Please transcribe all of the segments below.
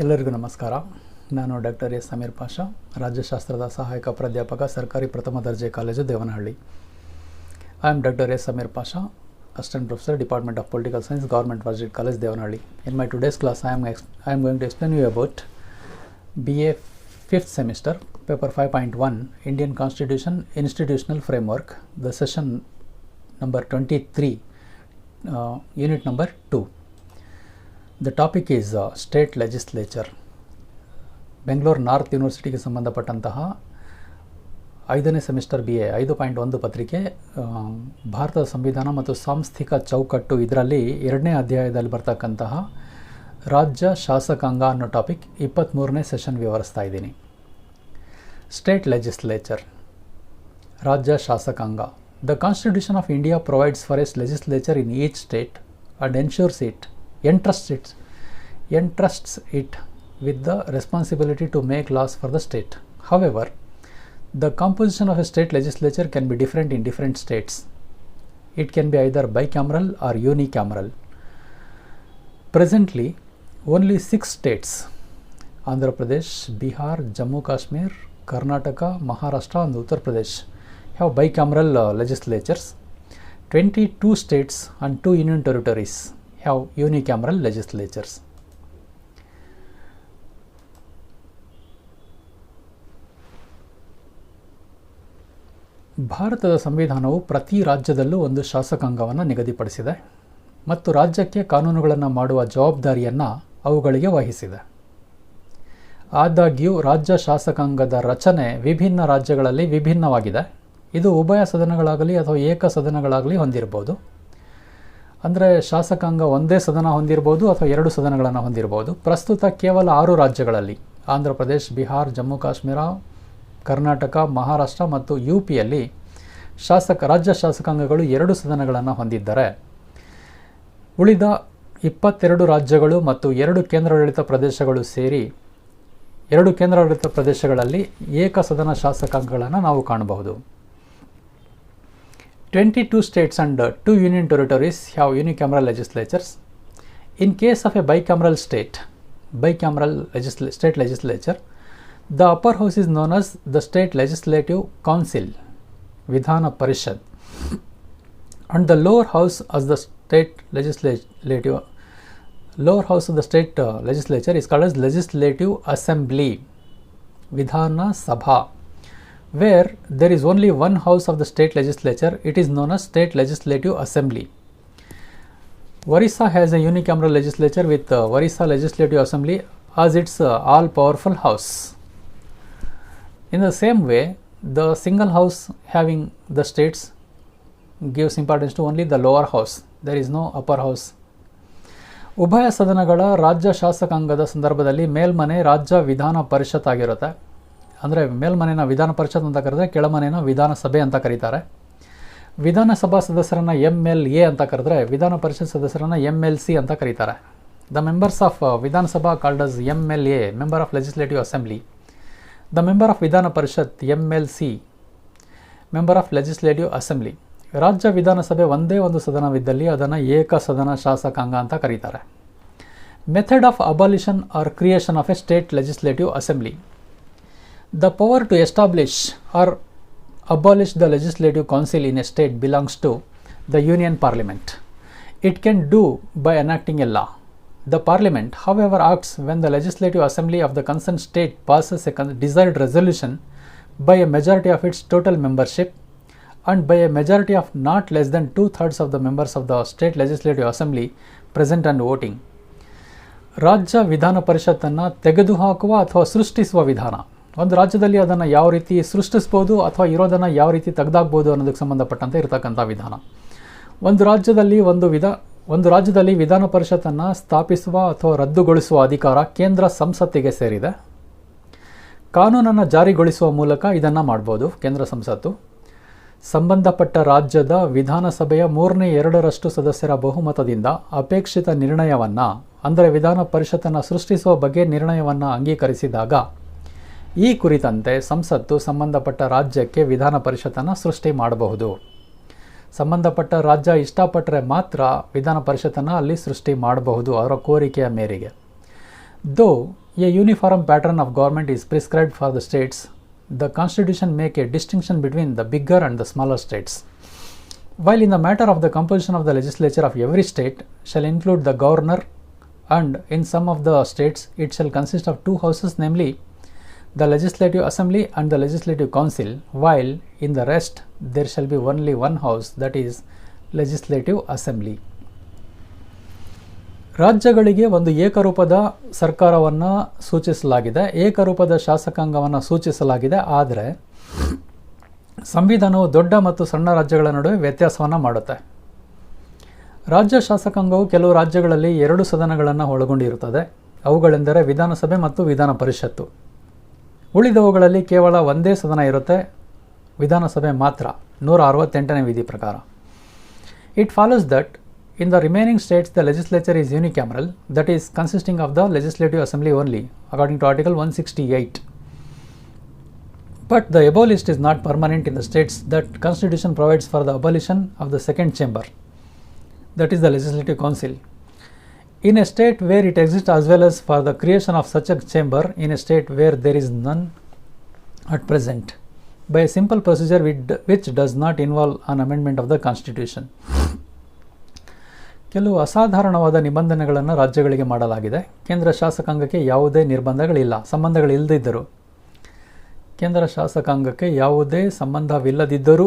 ಎಲ್ಲರಿಗೂ ನಮಸ್ಕಾರ. ನಾನು ಡಾಕ್ಟರ್ ಎಸ್ ಸಮೀರ್ ಪಾಷಾ, ರಾಜ್ಯಶಾಸ್ತ್ರದ ಸಹಾಯಕ ಪ್ರಾಧ್ಯಾಪಕ, ಸರ್ಕಾರಿ ಪ್ರಥಮ ದರ್ಜೆ college, Devanahalli. I am doctor S Sameer Pasha, Assistant Professor, Department of Political Science, Government University College, Devanhalli. In my today's class, I am going to explain you about BA 5th semester, paper 5.1, Indian Constitution, Institutional Framework, the session number 23, unit number 2. The topic is State Legislature. Bengaluru north ಯೂನಿವರ್ಸಿಟಿಗೆ ಸಂಬಂಧಪಟ್ಟಂತಹ 5ನೇ semester BA 5.1 ಪತ್ರಿಕೆ, ಭಾರತದ ಸಂವಿಧಾನ ಮತ್ತು ಸಾಂಸ್ಥಿಕ ಚೌಕಟ್ಟು, ಇದರಲ್ಲಿ 2ನೇ ಅಧ್ಯಾಯದಲ್ಲಿ ಬರ್ತಕ್ಕಂತಹ ರಾಜ್ಯ ಶಾಸಕಾಂಗ ಅನ್ನೋ ಟಾಪಿಕ್ 23ನೇ ಸೆಷನ್ ವಿವರಿಸ್ತಾ ಇದ್ದೀನಿ. ಸ್ಟೇಟ್ ಲೆಜಿಸ್ಲೇಚರ್, ರಾಜ್ಯ ಶಾಸಕಾಂಗ. The constitution of India provides for A legislature in each state and entrusts it with the responsibility to make laws for the state. However, the composition of a state legislature can be different in different states. It can be either bicameral or unicameral. Presently, only 6 states, Andhra Pradesh, Bihar, Jammu Kashmir, Karnataka, Maharashtra and Uttar Pradesh, have bicameral legislatures. 22 states and 2 union territories have unicameral legislatures. ಭಾರತದ ಸಂವಿಧಾನವು ಪ್ರತಿ ರಾಜ್ಯದಲ್ಲೂ ಒಂದು ಶಾಸಕಾಂಗವನ್ನು ನಿಗದಿಪಡಿಸಿದೆ ಮತ್ತು ರಾಜ್ಯಕ್ಕೆ ಕಾನೂನುಗಳನ್ನು ಮಾಡುವ ಜವಾಬ್ದಾರಿಯನ್ನು ಅವುಗಳಿಗೆ ವಹಿಸಿದೆ. ಆದಾಗ್ಯೂ ರಾಜ್ಯ ಶಾಸಕಾಂಗದ ರಚನೆ ವಿಭಿನ್ನ ರಾಜ್ಯಗಳಲ್ಲಿ ವಿಭಿನ್ನವಾಗಿದೆ. ಇದು ಉಭಯ ಸದನಗಳಾಗಲಿ ಅಥವಾ ಏಕ ಸದನಗಳಾಗಲಿ ಹೊಂದಿರಬಹುದು. ಅಂದರೆ ಶಾಸಕಾಂಗ ಒಂದೇ ಸದನ ಹೊಂದಿರಬಹುದು ಅಥವಾ 2 ಸದನಗಳನ್ನು ಹೊಂದಿರಬಹುದು. ಪ್ರಸ್ತುತ ಕೇವಲ 6 ರಾಜ್ಯಗಳಲ್ಲಿ, ಆಂಧ್ರ ಪ್ರದೇಶ್, ಬಿಹಾರ್, ಜಮ್ಮು ಕಾಶ್ಮೀರ, ಕರ್ನಾಟಕ, ಮಹಾರಾಷ್ಟ್ರ ಮತ್ತು UPಯಲ್ಲಿ ರಾಜ್ಯ ಶಾಸಕಾಂಗಗಳು 2 ಸದನಗಳನ್ನು ಹೊಂದಿದ್ದರೆ, ಉಳಿದ 22 ರಾಜ್ಯಗಳು ಮತ್ತು 2 ಕೇಂದ್ರಾಡಳಿತ ಪ್ರದೇಶಗಳು ಸೇರಿ 2 ಕೇಂದ್ರಾಡಳಿತ ಪ್ರದೇಶಗಳಲ್ಲಿ ಏಕಸದನ ಶಾಸಕಾಂಗಗಳನ್ನು ನಾವು ಕಾಣಬಹುದು. 22 states and 2 union territories have unicameral legislatures. In case of a bicameral state legislature, the upper house is known as the State Legislative Council, Vidhana Parishad, and the lower house of the state legislature is called as Legislative Assembly, Vidhana Sabha. Where there is only one house of the state legislature, it is known as State Legislative Assembly. Orissa has a unicameral legislature with Orissa Legislative Assembly as its all-powerful house. In the same way, the single house having the states gives importance to only the lower house. There is no upper house. ಉಭಯ ಸದನಗಳ ರಾಜ್ಯ ಶಾಸಕಾಂಗದ ಸಂದರ್ಭದಲ್ಲಿ ಮೇಲ್ಮನೆ ರಾಜ್ಯ ವಿಧಾನ ಪರಿಷತ್ ಆಗಿರುತ್ತೆ. ಅಂದರೆ ಮೇಲ್ಮನೆನ ವಿಧಾನ ಪರಿಷತ್ ಅಂತ ಕರೆದ್ರೆ ಕೆಳಮನೆನ ವಿಧಾನಸಭೆ ಅಂತ ಕರೀತಾರೆ. ವಿಧಾನಸಭಾ ಸದಸ್ಯರನ್ನು MLA ಅಂತ ಕರೆದ್ರೆ ವಿಧಾನ ಪರಿಷತ್ ಸದಸ್ಯರನ್ನು MLC ಅಂತ ಕರೀತಾರೆ. ದ ಮೆಂಬರ್ಸ್ ಆಫ್ ವಿಧಾನಸಭಾ called as MLA, member of legislative assembly. The member of ವಿಧಾನ ಪರಿಷತ್ MLC, member of legislative assembly. ರಾಜ್ಯ ವಿಧಾನಸಭೆ ಒಂದೇ ಒಂದು ಸದನವಿದ್ದಲ್ಲಿ ಅದನ್ನು ಏಕಸದನ ಶಾಸಕಾಂಗ ಅಂತ ಕರೀತಾರೆ. Method of abolition or creation of a state legislative assembly. The power to establish or abolish the legislative council in a state belongs to the Union Parliament. It can do by enacting a law. The Parliament, however, acts when the Legislative Assembly of the concerned state passes a desired resolution by a majority of its total membership and by a majority of not less than 2/3 of the members of the State Legislative Assembly present and voting. ರಾಜ್ಯ ವಿಧಾನ ಪರಿಷತ್ತನ್ನು ತೆಗೆದುಹಾಕುವ ಅಥವಾ ಸೃಷ್ಟಿಸುವ ವಿಧಾನ. ಒಂದು ರಾಜ್ಯದಲ್ಲಿ ಅದನ್ನು ಯಾವ ರೀತಿ ಸೃಷ್ಟಿಸ್ಬೋದು ಅಥವಾ ಇರೋದನ್ನು ಯಾವ ರೀತಿ ತೆಗೆದಾಕ್ಬೋದು ಅನ್ನೋದಕ್ಕೆ ಸಂಬಂಧಪಟ್ಟಂತೆ ಇರತಕ್ಕಂಥ ವಿಧಾನ. ಒಂದು ರಾಜ್ಯದಲ್ಲಿ ವಿಧಾನ ಪರಿಷತ್ತನ್ನು ಸ್ಥಾಪಿಸುವ ಅಥವಾ ರದ್ದುಗೊಳಿಸುವ ಅಧಿಕಾರ ಕೇಂದ್ರ ಸಂಸತ್ತಿಗೆ ಸೇರಿದೆ. ಕಾನೂನನ್ನು ಜಾರಿಗೊಳಿಸುವ ಮೂಲಕ ಇದನ್ನು ಮಾಡ್ಬೋದು ಕೇಂದ್ರ ಸಂಸತ್ತು. ಸಂಬಂಧಪಟ್ಟ ರಾಜ್ಯದ ವಿಧಾನಸಭೆಯ 3/2 ಸದಸ್ಯರ ಬಹುಮತದಿಂದ ಅಪೇಕ್ಷಿತ ನಿರ್ಣಯವನ್ನು, ಅಂದರೆ ವಿಧಾನ ಪರಿಷತ್ತನ್ನು ಸೃಷ್ಟಿಸುವ ಬಗ್ಗೆ ನಿರ್ಣಯವನ್ನು ಅಂಗೀಕರಿಸಿದಾಗ ಈ ಕುರಿತಂತೆ ಸಂಸತ್ತು ಸಂಬಂಧಪಟ್ಟ ರಾಜ್ಯಕ್ಕೆ ವಿಧಾನ ಪರಿಷತ್ತನ್ನು ಸೃಷ್ಟಿ ಮಾಡಬಹುದು. ಸಂಬಂಧಪಟ್ಟ ರಾಜ್ಯ ಇಷ್ಟಪಟ್ಟರೆ ಮಾತ್ರ ವಿಧಾನ ಪರಿಷತ್ತನ್ನು ಅಲ್ಲಿ ಸೃಷ್ಟಿ ಮಾಡಬಹುದು ಅವರ ಕೋರಿಕೆಯ ಮೇರೆಗೆ. Though A uniform pattern of government is prescribed for the states. The constitution make a distinction between the bigger and the smaller states. While in the matter of the composition of the legislature of every state shall include the governor, and in some of the states it shall consist of two houses, namely the legislative assembly and the legislative council, while in the rest there shall be only one house, that is legislative assembly. ರಾಜ್ಯಗಳಿಗೆ ಒಂದು ಏಕರೂಪದ ಸರ್ಕಾರವನ್ನು ಸೂಚಿಸಲಾಗಿದೆ, ಏಕರೂಪದ ಶಾಸಕಾಂಗವನ್ನು ಸೂಚಿಸಲಾಗಿದೆ. ಆದರೆ ಸಂವಿಧಾನವು ದೊಡ್ಡ ಮತ್ತು ಸಣ್ಣ ರಾಜ್ಯಗಳ ನಡುವೆ ವ್ಯತ್ಯಾಸವನ್ನು ಮಾಡುತ್ತೆ. ರಾಜ್ಯ ಶಾಸಕಾಂಗವು ಕೆಲವು ರಾಜ್ಯಗಳಲ್ಲಿ 2 ಸದನಗಳನ್ನು ಒಳಗೊಂಡಿರುತ್ತದೆ. ಅವುಗಳೆಂದರೆ ವಿಧಾನಸಭೆ ಮತ್ತು ವಿಧಾನ ಪರಿಷತ್ತು. ಉಳಿದವುಗಳಲ್ಲಿ ಕೇವಲ ಒಂದೇ ಸದನ ಇರುತ್ತೆ, ವಿಧಾನಸಭೆ ಮಾತ್ರ, 168ನೇ ವಿಧಿ ಪ್ರಕಾರ. It follows that in the remaining states the legislature is unicameral, that is consisting of the legislative assembly only, according to Article 168. But the above list is not permanent in the states that Constitution provides for the abolition of the second chamber, that is the legislative council. In a state where it exists, as well as for the creation of such a chamber in a state where there is none at present, by a simple procedure which does not involve an amendment of the Constitution. ಕೆಲವು ಅಸಾಧಾರಣವಾದ ನಿಬಂಧನೆಗಳನ್ನು ರಾಜ್ಯಗಳಿಗೆ ಮಾಡಲಾಗಿದೆ. ಕೇಂದ್ರ ಶಾಸಕಾಂಗಕ್ಕೆ ಯಾವುದೇ ನಿರ್ಬಂಧಗಳಿಲ್ಲ, ಸಂಬಂಧಗಳಿಲ್ಲದಿದ್ದರೂ ಕೇಂದ್ರ ಶಾಸಕಾಂಗಕ್ಕೆ ಯಾವುದೇ ಸಂಬಂಧವಿಲ್ಲದಿದ್ದರೂ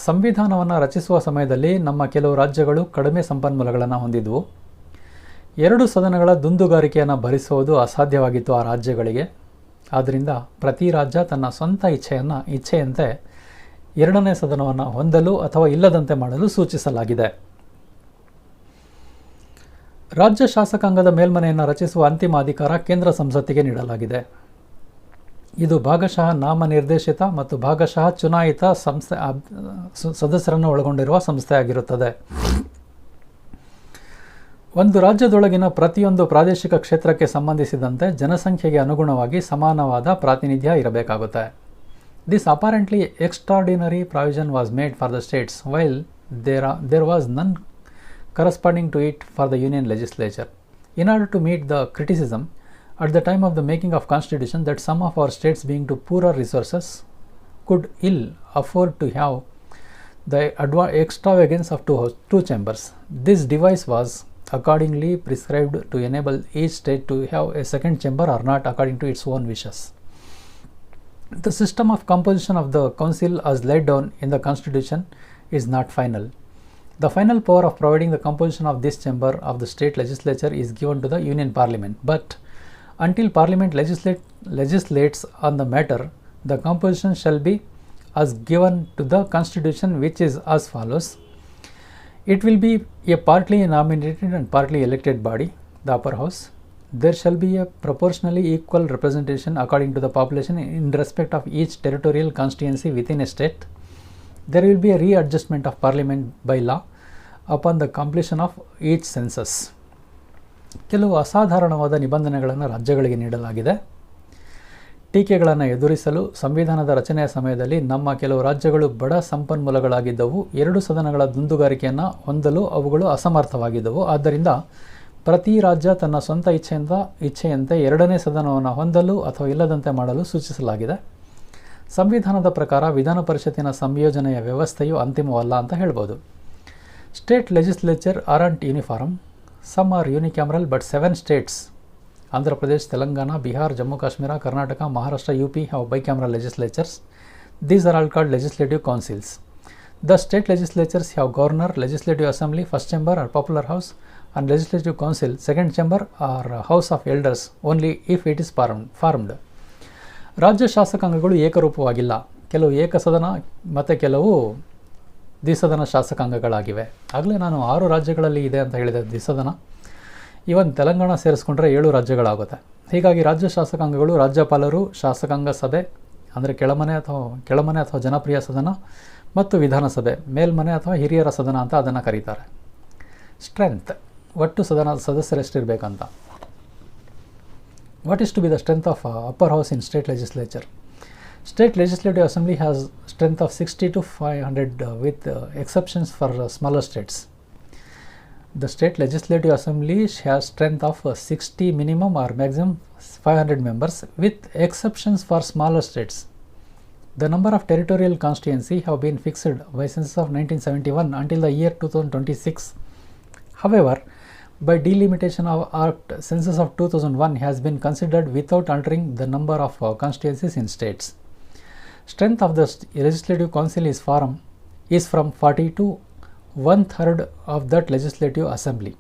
ಸಂವಿಧಾನವನ್ನು ರಚಿಸುವ ಸಮಯದಲ್ಲಿ ನಮ್ಮ ಕೆಲವು ರಾಜ್ಯಗಳು ಕಡಿಮೆ ಸಂಪನ್ಮೂಲಗಳನ್ನು ಹೊಂದಿದ್ವು. 2 ಸದನಗಳ ದುಂದುಗಾರಿಕೆಯನ್ನು ಭರಿಸುವುದು ಅಸಾಧ್ಯವಾಗಿತ್ತು ಆ ರಾಜ್ಯಗಳಿಗೆ. ಆದ್ದರಿಂದ ಪ್ರತಿ ರಾಜ್ಯ ತನ್ನ ಸ್ವಂತ ಇಚ್ಛೆಯಂತೆ 2ನೇ ಸದನವನ್ನು ಹೊಂದಲು ಅಥವಾ ಇಲ್ಲದಂತೆ ಮಾಡಲು ಸೂಚಿಸಲಾಗಿದೆ. ರಾಜ್ಯ ಶಾಸಕಾಂಗದ ಮೇಲ್ಮನೆಯನ್ನು ರಚಿಸುವ ಅಂತಿಮ ಅಧಿಕಾರ ಕೇಂದ್ರ ಸಂಸತ್ತಿಗೆ ನೀಡಲಾಗಿದೆ. ಇದು ಭಾಗಶಃ ನಾಮನಿರ್ದೇಶಿತ ಮತ್ತು ಭಾಗಶಃ ಚುನಾಯಿತ ಸದಸ್ಯರನ್ನು ಒಳಗೊಂಡಿರುವ ಸಂಸ್ಥೆಯಾಗಿರುತ್ತದೆ. ಒಂದು ರಾಜ್ಯದೊಳಗಿನ ಪ್ರತಿಯೊಂದು ಪ್ರಾದೇಶಿಕ ಕ್ಷೇತ್ರಕ್ಕೆ ಸಂಬಂಧಿಸಿದಂತೆ ಜನಸಂಖ್ಯೆಗೆ ಅನುಗುಣವಾಗಿ ಸಮಾನವಾದ ಪ್ರಾತಿನಿಧ್ಯ ಇರಬೇಕಾಗುತ್ತೆ. This apparently extraordinary provision was made for the states, while there was none corresponding to it for the union legislature. In order to meet the criticism at the time of the making of Constitution that some of our states, being to poorer resources, could ill afford to have the extravagance of two chambers, this device was accordingly prescribed to enable each state to have a second chamber or not, according to its own wishes. The system of composition of the council as laid down in the Constitution is not final. The final power of providing the composition of this chamber of the state legislature is given to the Union Parliament, but until Parliament legislates on the matter, the composition shall be as given to the Constitution, which is as follows. It will be a partly nominated and partly elected body, the upper house. There shall be a proportionally equal representation according to the population in respect of each territorial constituency within a state. There will be a readjustment of Parliament by law upon the completion of each census. ಕೆಲವು ಅಸಾಧಾರಣವಾದ ನಿಬಂಧನೆಗಳನ್ನು ರಾಜ್ಯಗಳಿಗೆ ನೀಡಲಾಗಿದೆ. ಟೀಕೆಗಳನ್ನು ಎದುರಿಸಲು ಸಂವಿಧಾನದ ರಚನೆಯ ಸಮಯದಲ್ಲಿ ನಮ್ಮ ಕೆಲವು ರಾಜ್ಯಗಳು ಬಡ ಸಂಪನ್ಮೂಲಗಳಾಗಿದ್ದವು, 2 ಸದನಗಳ ದುಂದುಗಾರಿಕೆಯನ್ನು ಹೊಂದಲು ಅವುಗಳು ಅಸಮರ್ಥವಾಗಿದ್ದವು. ಆದ್ದರಿಂದ ಪ್ರತಿ ರಾಜ್ಯ ತನ್ನ ಸ್ವಂತ ಇಚ್ಛೆಯಂತೆ 2ನೇ ಸದನವನ್ನು ಹೊಂದಲು ಅಥವಾ ಇಲ್ಲದಂತೆ ಮಾಡಲು ಸೂಚಿಸಲಾಗಿದೆ. ಸಂವಿಧಾನದ ಪ್ರಕಾರ ವಿಧಾನ ಪರಿಷತ್ತಿನ ಸಂಯೋಜನೆಯ ವ್ಯವಸ್ಥೆಯು ಅಂತಿಮವಲ್ಲ ಅಂತ ಹೇಳ್ಬೋದು. State legislature aren't uniform. Some are unicameral, but 7 states, Andhra Pradesh, Telangana, Bihar, Jammu Kashmir, Karnataka, Maharashtra, UP have bicameral legislatures. These are all called legislative councils. The state legislatures have governor, legislative assembly, first chamber or popular house, and legislative council, second chamber or house of elders, only if it is formed. ರಾಜ್ಯ ಶಾಸಕಾಂಗಗಳು ಏಕರೂಪವಾಗಿಲ್ಲ. ಕೆಲವು ಏಕಸದನ ಮತ್ತು ಕೆಲವು ದ್ವಿಸದನ ಶಾಸಕಾಂಗಗಳಾಗಿವೆ. ಆಗಲೇ ನಾನು 6 ರಾಜ್ಯಗಳಲ್ಲಿ ಇದೆ ಅಂತ ಹೇಳಿದೆ ದ್ವಿಸದನ. ಇವನ್ ತೆಲಂಗಾಣ ಸೇರಿಸ್ಕೊಂಡ್ರೆ 7 ರಾಜ್ಯಗಳಾಗುತ್ತೆ. ಹೀಗಾಗಿ ರಾಜ್ಯ ಶಾಸಕಾಂಗಗಳು ರಾಜ್ಯಪಾಲರು, ಶಾಸಕಾಂಗ ಸಭೆ ಅಂದರೆ ಕೆಳಮನೆ ಅಥವಾ ಜನಪ್ರಿಯ ಸದನ ಮತ್ತು ವಿಧಾನಸಭೆ ಮೇಲ್ಮನೆ ಅಥವಾ ಹಿರಿಯರ ಸದನ ಅಂತ ಅದನ್ನು ಕರೀತಾರೆ. ಸ್ಟ್ರೆಂತ್, ಒಟ್ಟು ಸದಸ್ಯರೆಷ್ಟಿರಬೇಕಂತ. What is to be the strength of upper house in state legislature? State legislative assembly has strength of 60 to 500 with exceptions for smaller states. The state legislative assembly has strength of 60 minimum or maximum 500 members with exceptions for smaller states. The number of territorial constituency have been fixed by census of 1971 until the year 2026. However, by delimitation of Act census of 2001 has been considered without altering the number of constituencies in states. Strength of the legislative council is from 40 to 1/3 of that legislative assembly.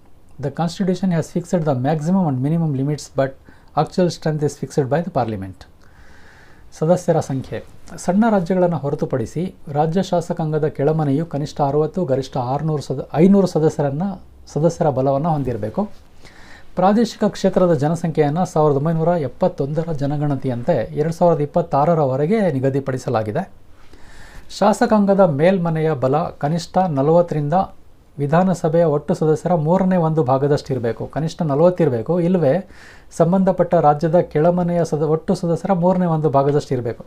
The constitution has fixed the maximum and minimum limits, but actual strength is fixed by the parliament. ಸದಸ್ಯರ ಸಂಖ್ಯೆ. ಸಣ್ಣ ರಾಜ್ಯಗಳನ್ನು ಹೊರತುಪಡಿಸಿ ರಾಜ್ಯ ಶಾಸಕಾಂಗದ ಕೆಳಮನೆಯು ಕನಿಷ್ಠ 60 ಗರಿಷ್ಠ 500 ಸದಸ್ಯರ ಬಲವನ್ನು ಹೊಂದಿರಬೇಕು. ಪ್ರಾದೇಶಿಕ ಕ್ಷೇತ್ರದ ಜನಸಂಖ್ಯೆಯನ್ನು 1971ರ ಜನಗಣತಿಯಂತೆ 2026ರವರೆಗೆ ನಿಗದಿಪಡಿಸಲಾಗಿದೆ. ಶಾಸಕಾಂಗದ ಮೇಲ್ಮನೆಯ ಬಲ ಕನಿಷ್ಠ 40ರಿಂದ ವಿಧಾನಸಭೆಯ ಒಟ್ಟು ಸದಸ್ಯರ 1/3 ಭಾಗದಷ್ಟಿರಬೇಕು. ಕನಿಷ್ಠ 40 ಇರಬೇಕು, ಇಲ್ಲವೇ ಸಂಬಂಧಪಟ್ಟ ರಾಜ್ಯದ ಕೆಳಮನೆಯ ಒಟ್ಟು ಸದಸ್ಯರ 1/3 ಭಾಗದಷ್ಟಿರಬೇಕು.